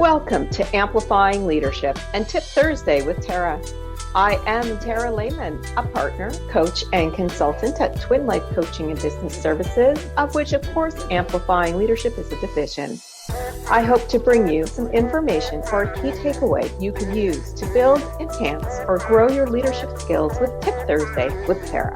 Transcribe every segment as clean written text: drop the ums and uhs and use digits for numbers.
Welcome to Amplifying Leadership and Tip Thursday with Tara. I am Tara Lehman, a partner, coach, and consultant at Twin Life Coaching and Business Services, of which, of course, Amplifying Leadership is a division. I hope to bring you some information for a key takeaway you can use to build, enhance, or grow your leadership skills with Tip Thursday with Tara.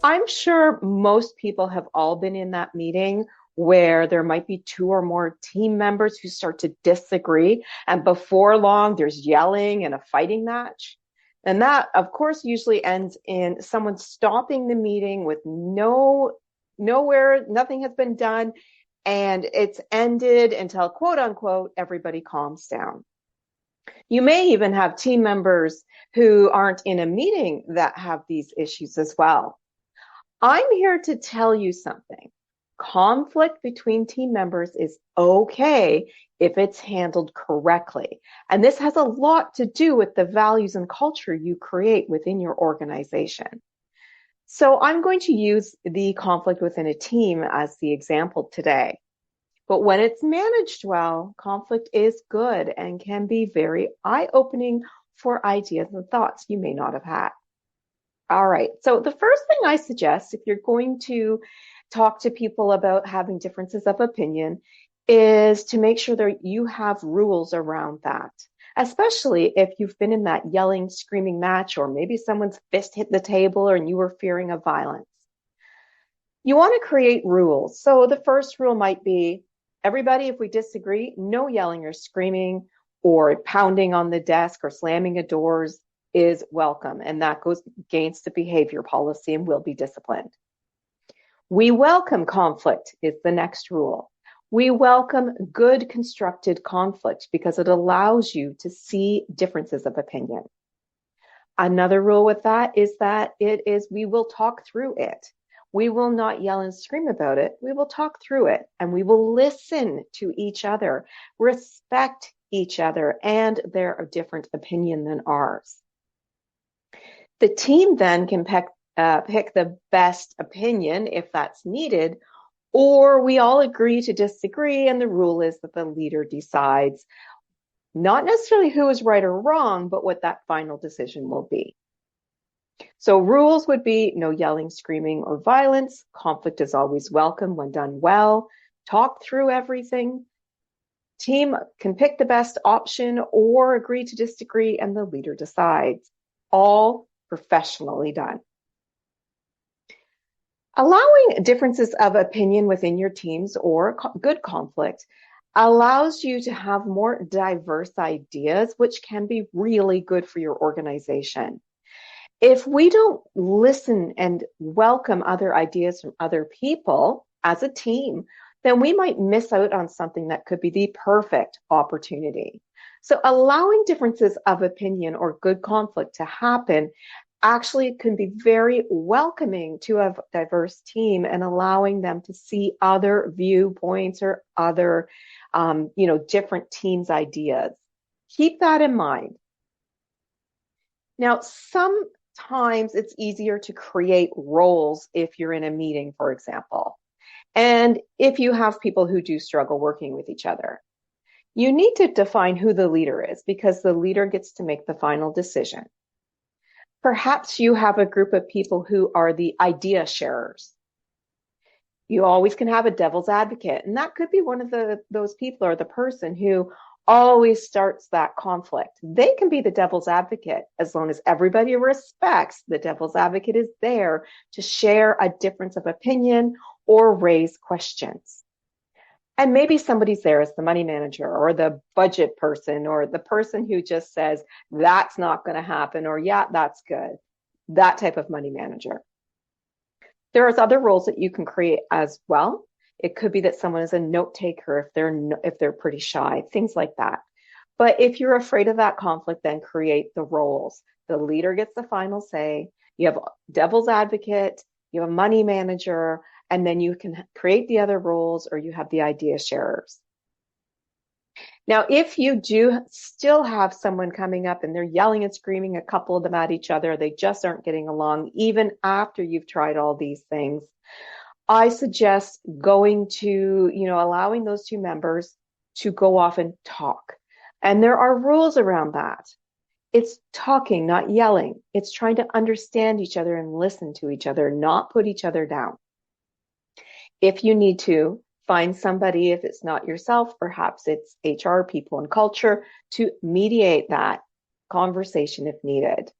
I'm sure most people have all been in that meeting where there might be two or more team members who start to disagree, and before long there's yelling and a fighting match. And that, of course, usually ends in someone stopping the meeting with nothing has been done, and it's ended until, quote unquote, everybody calms down. You may even have team members who aren't in a meeting that have these issues as well. I'm here to tell you something. Conflict between team members is okay if it's handled correctly. And this has a lot to do with the values and culture you create within your organization. So I'm going to use the conflict within a team as the example today. But when it's managed well, conflict is good and can be very eye-opening for ideas and thoughts you may not have had. All right, so the first thing I suggest if you're going to talk to people about having differences of opinion is to make sure that you have rules around that, especially if you've been in that yelling, screaming match, or maybe someone's fist hit the table and you were fearing of violence. You want to create rules. So the first rule might be, everybody, if we disagree, no yelling or screaming or pounding on the desk or slamming of doors is welcome. And that goes against the behavior policy and will be disciplined. We welcome conflict is the next rule. We welcome good constructed conflict because it allows you to see differences of opinion. Another rule with that is we will talk through it. We will not yell and scream about it. We will talk through it and we will listen to each other, respect each other and their different opinion than ours. The team then can pick the best opinion if that's needed, or we all agree to disagree, and the rule is that the leader decides not necessarily who is right or wrong, but what that final decision will be. So rules would be no yelling, screaming, or violence. Conflict is always welcome when done well. Talk through everything. Team can pick the best option or agree to disagree, and the leader decides. All professionally done. Allowing differences of opinion within your teams or good conflict allows you to have more diverse ideas, which can be really good for your organization. If we don't listen and welcome other ideas from other people as a team, then we might miss out on something that could be the perfect opportunity. So allowing differences of opinion or good conflict to happen actually can be very welcoming to a diverse team and allowing them to see other viewpoints or other, different teams' ideas. Keep that in mind. Now, sometimes it's easier to create roles if you're in a meeting, for example, and if you have people who do struggle working with each other. You need to define who the leader is because the leader gets to make the final decision. Perhaps you have a group of people who are the idea sharers. You always can have a devil's advocate, and that could be one of those people or the person who always starts that conflict. They can be the devil's advocate as long as everybody respects the devil's advocate is there to share a difference of opinion or raise questions. And maybe somebody's there as the money manager or the budget person or the person who just says, that's not going to happen, or yeah, that's good. That type of money manager. There's other roles that you can create as well. It could be that someone is a note taker if they're pretty shy, things like that. But if you're afraid of that conflict, then create the roles. The leader gets the final say. You have devil's advocate, you have a money manager, and then you can create the other roles or you have the idea sharers. Now, if you do still have someone coming up and they're yelling and screaming, a couple of them at each other, they just aren't getting along, even after you've tried all these things, I suggest going to, allowing those two members to go off and talk. And there are rules around that. It's talking, not yelling. It's trying to understand each other and listen to each other, not put each other down. If you need to, find somebody, if it's not yourself, perhaps it's HR, people and culture, to mediate that conversation if needed.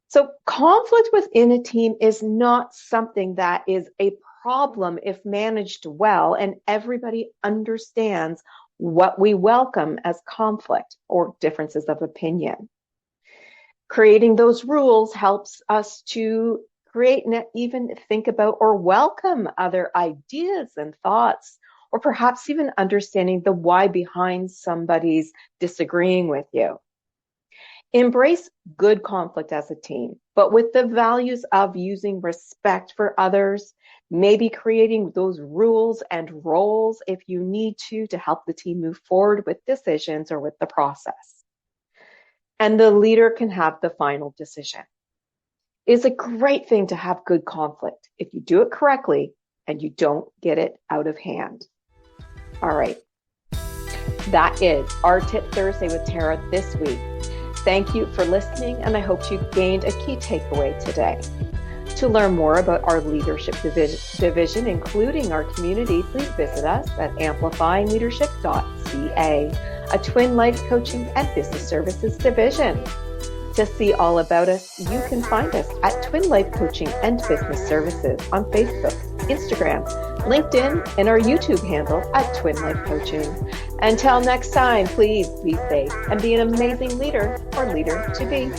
So conflict within a team is not something that is a problem if managed well and everybody understands what we welcome as conflict or differences of opinion. Creating those rules helps us to create and even think about or welcome other ideas and thoughts, or perhaps even understanding the why behind somebody's disagreeing with you. Embrace good conflict as a team, but with the values of using respect for others, maybe creating those rules and roles if you need to help the team move forward with decisions or with the process. And the leader can have the final decision. It's a great thing to have good conflict if you do it correctly and you don't get it out of hand. All right. That is our Tip Thursday with Tara this week. Thank you for listening, and I hope you gained a key takeaway today. To learn more about our leadership division, including our community, please visit us at amplifyingleadership.ca, a Twin Life Coaching and Business Services division. To see all about us, you can find us at Twin Life Coaching and Business Services on Facebook, Instagram, LinkedIn, and our YouTube handle at Twin Life Coaching. Until next time, please be safe and be an amazing leader or leader to be.